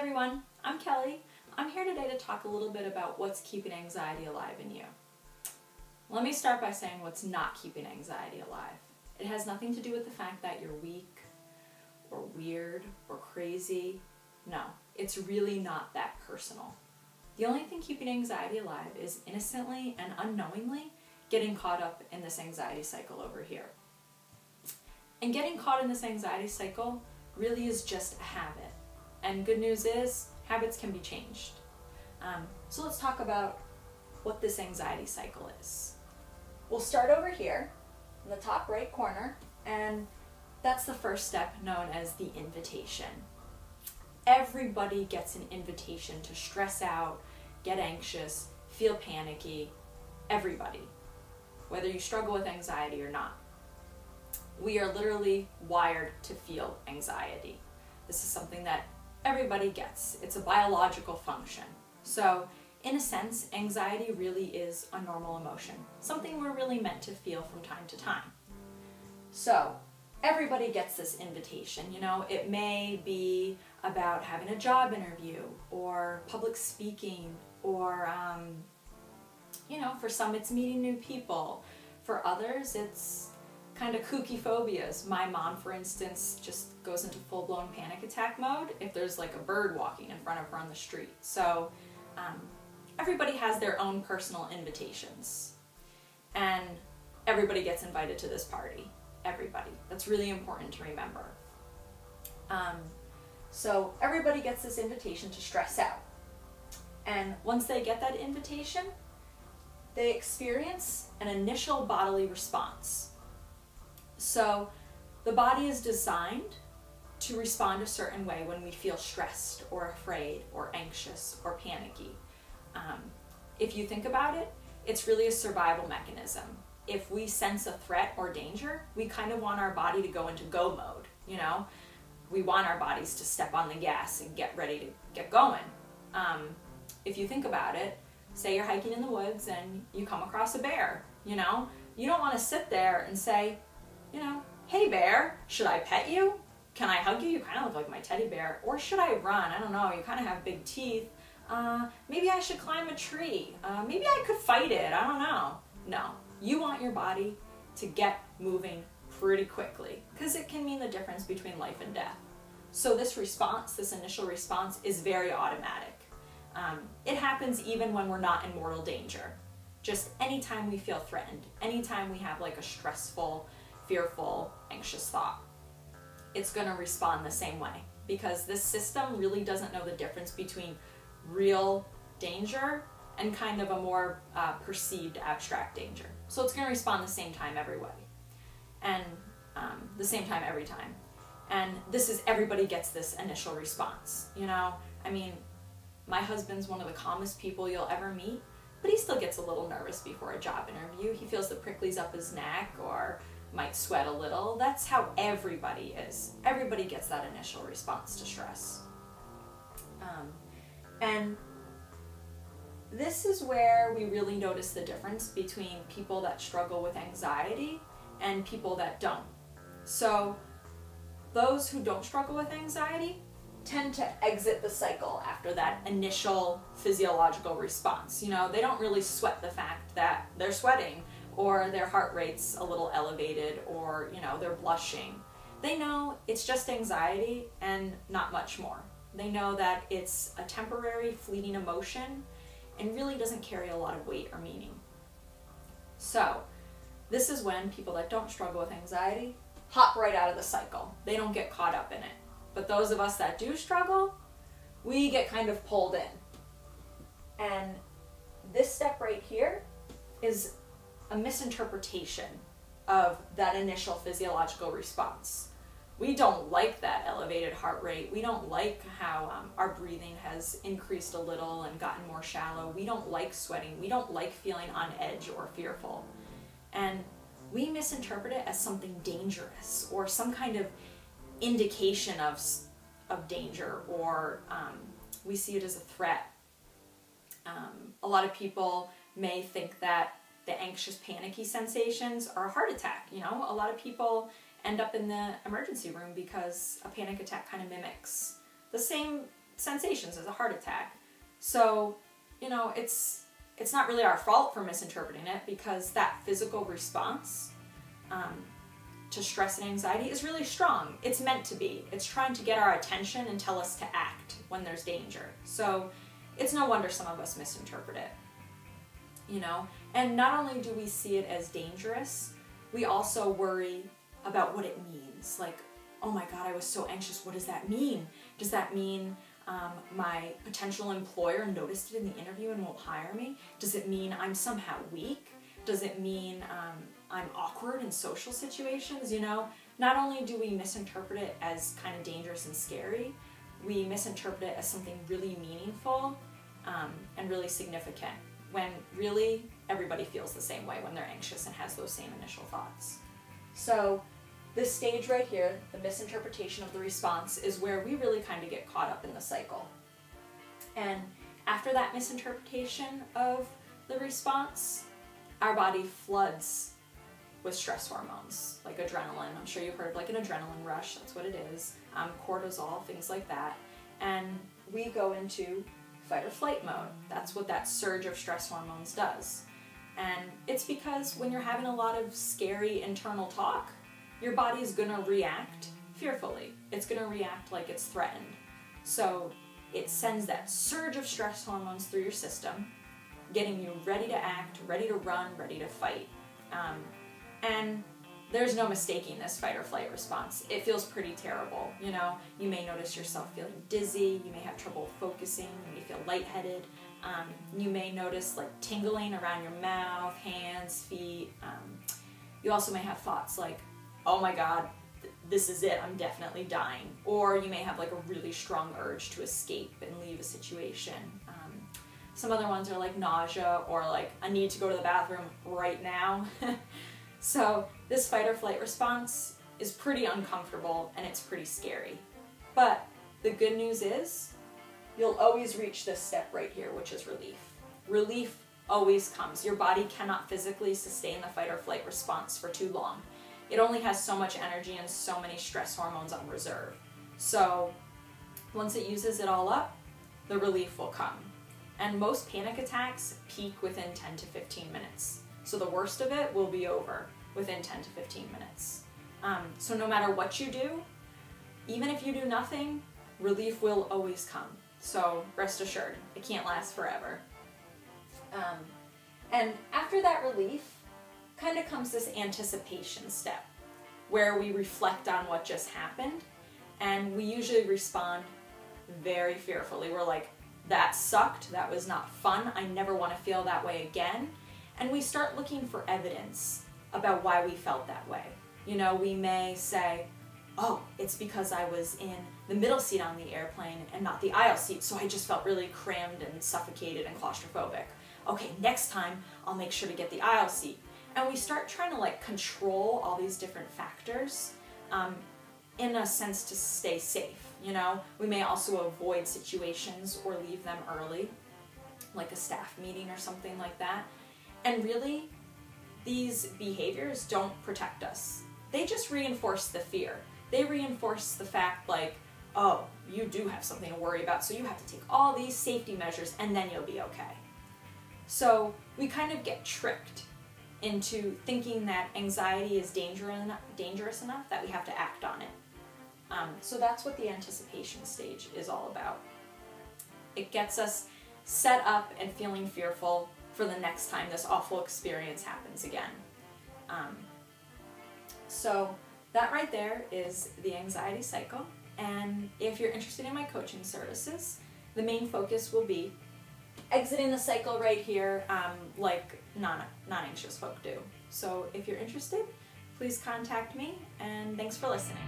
everyone, I'm Kelly. I'm here today to talk a little bit about what's keeping anxiety alive in you. Let me start by saying what's not keeping anxiety alive. It has nothing to do with the fact that you're weak or weird or crazy. No, it's really not that personal. The only thing keeping anxiety alive is innocently and unknowingly getting caught up in this anxiety cycle over here. And getting caught in this anxiety cycle really is just a habit. And good news is, habits can be changed. So let's talk about what this anxiety cycle is. We'll start over here in the top right corner, and that's the first step known as the invitation. Everybody gets an invitation to stress out, get anxious, feel panicky. Everybody, whether you struggle with anxiety or not. We are literally wired to feel anxiety. This is something that everybody gets. It's a biological function. So, in a sense, anxiety really is a normal emotion, something we're really meant to feel from time to time. So, everybody gets this invitation. You know, it may be about having a job interview or public speaking or, for some it's meeting new people. For others, it's kind of kooky phobias. My mom, for instance, just goes into full-blown panic attack mode if there's like a bird walking in front of her on the street. So everybody has their own personal invitations. And everybody gets invited to this party. Everybody. That's really important to remember. So everybody gets this invitation to stress out. And once they get that invitation, they experience an initial bodily response. So the body is designed to respond a certain way when we feel stressed or afraid or anxious or panicky. If you think about it, it's really a survival mechanism. If we sense a threat or danger, we kind of want our body to go into go mode, you know? We want our bodies to step on the gas and get ready to get going. If you think about it, say you're hiking in the woods and you come across a bear, you know? You don't want to sit there and say, hey bear, should I pet you? Can I hug you? You kind of look like my teddy bear. Or should I run? I don't know, you kind of have big teeth. Maybe I should climb a tree. Maybe I could fight it, I don't know. No, you want your body to get moving pretty quickly because it can mean the difference between life and death. So this response, this initial response is very automatic. It happens even when we're not in mortal danger. Just anytime we feel threatened, anytime we have like a stressful, fearful, anxious thought, it's going to respond the same way because this system really doesn't know the difference between real danger and kind of a more perceived abstract danger. So it's going to respond the same time every way and the same time every time. And this is, everybody gets this initial response. My husband's one of the calmest people you'll ever meet, but he still gets a little nervous before a job interview. He feels the pricklies up his neck or might sweat a little. That's how everybody is. Everybody gets that initial response to stress. And this is where we really notice the difference between people that struggle with anxiety and people that don't. So those who don't struggle with anxiety tend to exit the cycle after that initial physiological response. They don't really sweat the fact that they're sweating or their heart rate's a little elevated or, they're blushing. They know it's just anxiety and not much more. They know that it's a temporary, fleeting emotion and really doesn't carry a lot of weight or meaning. So, this is when people that don't struggle with anxiety hop right out of the cycle. They don't get caught up in it. But those of us that do struggle, we get kind of pulled in. And this step right here is a misinterpretation of that initial physiological response. We don't like that elevated heart rate. We don't like how our breathing has increased a little and gotten more shallow. We don't like sweating. We don't like feeling on edge or fearful. And we misinterpret it as something dangerous or some kind of indication of danger, or we see it as a threat. A lot of people may think that the anxious, panicky sensations are a heart attack. A lot of people end up in the emergency room because a panic attack kind of mimics the same sensations as a heart attack. So, it's not really our fault for misinterpreting it, because that physical response to stress and anxiety is really strong. It's meant to be. It's trying to get our attention and tell us to act when there's danger. So it's no wonder some of us misinterpret it. And not only do we see it as dangerous, we also worry about what it means. Like, oh my God, I was so anxious. What does that mean? Does that mean my potential employer noticed it in the interview and won't hire me? Does it mean I'm somehow weak? Does it mean I'm awkward in social situations? Not only do we misinterpret it as kind of dangerous and scary, we misinterpret it as something really meaningful and really significant, when really everybody feels the same way when they're anxious and has those same initial thoughts. So this stage right here, the misinterpretation of the response, is where we really kind of get caught up in the cycle. And after that misinterpretation of the response, our body floods with stress hormones, like adrenaline. I'm sure you've heard like an adrenaline rush, that's what it is. Cortisol, things like that. And we go into fight or flight mode. That's what that surge of stress hormones does. And it's because when you're having a lot of scary internal talk, your body's gonna react fearfully. It's gonna react like it's threatened. So it sends that surge of stress hormones through your system, getting you ready to act, ready to run, ready to fight. And there's no mistaking this fight or flight response. It feels pretty terrible. You may notice yourself feeling dizzy, you may have trouble focusing, you may feel lightheaded, you may notice like tingling around your mouth, hands, feet. You also may have thoughts like, oh my God, this is it, I'm definitely dying. Or you may have like a really strong urge to escape and leave a situation. Some other ones are like nausea, or like I need to go to the bathroom right now. So this fight or flight response is pretty uncomfortable and it's pretty scary. But the good news is you'll always reach this step right here, which is relief. Relief always comes. Your body cannot physically sustain the fight or flight response for too long. It only has so much energy and so many stress hormones on reserve. So once it uses it all up, the relief will come. And most panic attacks peak within 10 to 15 minutes. So the worst of it will be over within 10 to 15 minutes. So no matter what you do, even if you do nothing, relief will always come. So rest assured, it can't last forever. And after that relief, kind of comes this anticipation step, where we reflect on what just happened, and we usually respond very fearfully. We're like, that sucked, that was not fun, I never want to feel that way again. And we start looking for evidence about why we felt that way. We may say, oh, it's because I was in the middle seat on the airplane and not the aisle seat, so I just felt really crammed and suffocated and claustrophobic. Okay, next time I'll make sure to get the aisle seat. And we start trying to like control all these different factors in a sense to stay safe. We may also avoid situations or leave them early, like a staff meeting or something like that. And really, these behaviors don't protect us. They just reinforce the fear. They reinforce the fact like, oh, you do have something to worry about, so you have to take all these safety measures and then you'll be okay. So we kind of get tricked into thinking that anxiety is dangerous enough that we have to act on it. So that's what the anticipation stage is all about. It gets us set up and feeling fearful for the next time this awful experience happens again. So that right there is the anxiety cycle. And if you're interested in my coaching services, the main focus will be exiting the cycle right here, like non-anxious folk do. So if you're interested, please contact me, and thanks for listening.